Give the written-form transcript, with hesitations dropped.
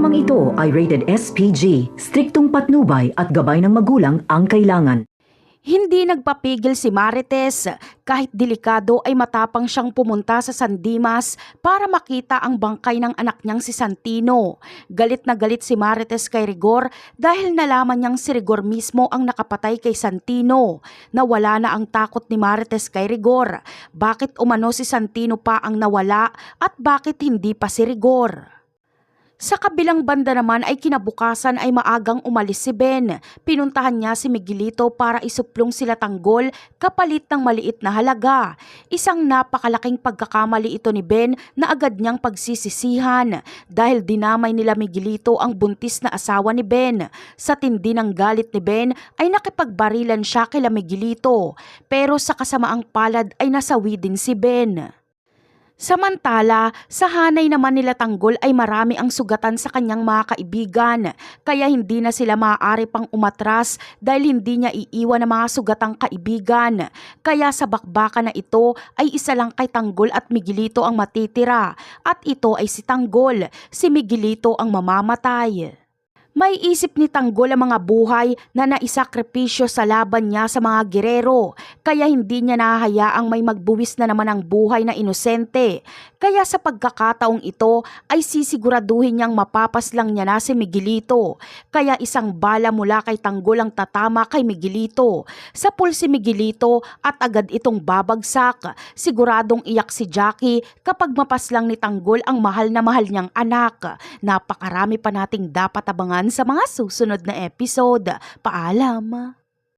Programang ito ay rated SPG, striktong patnubay at gabay ng magulang ang kailangan. Hindi nagpapigil si Marites kahit delikado ay matapang siyang pumunta sa San Dimas para makita ang bangkay ng anak niyang si Santino. Galit na galit si Marites kay Rigor dahil nalaman niyang si Rigor mismo ang nakapatay kay Santino. Nawala na ang takot ni Marites kay Rigor. Bakit umano si Santino pa ang nawala at bakit hindi pa si Rigor? Sa kabilang banda naman ay kinabukasan ay maagang umalis si Ben. Pinuntahan niya si Miguelito para isuplong sila tanggol kapalit ng maliit na halaga. Isang napakalaking pagkakamali ito ni Ben na agad niyang pagsisisihan dahil dinamay nila Miguelito ang buntis na asawa ni Ben. Sa tindi ng galit ni Ben ay nakipagbarilan siya kila Miguelito pero sa kasamaang palad ay nasawi din si Ben. Samantala, sa hanay naman nila Tanggol ay marami ang sugatan sa kanyang mga kaibigan, kaya hindi na sila maaari pang umatras dahil hindi niya iiwan ang mga sugatang kaibigan. Kaya sa bakbakan na ito ay isa lang kay Tanggol at Miguelito ang matitira at ito ay si Tanggol, si Miguelito ang mamamatay. May isip ni Tanggol ang mga buhay na naisakripisyo sa laban niya sa mga gerero, kaya hindi niya nahahayaang may magbuwis na naman ang buhay na inosente. Kaya sa pagkakataong ito ay sisiguraduhin niyang mapapaslang niya na si Miguelito. Kaya isang bala mula kay Tanggol ang tatama kay Miguelito. Sapul si Miguelito at agad itong babagsak. Siguradong iyak si Jackie kapag mapaslang ni Tanggol ang mahal na mahal niyang anak. Napakarami pa nating dapat abangan sa mga susunod na episode. Paalam!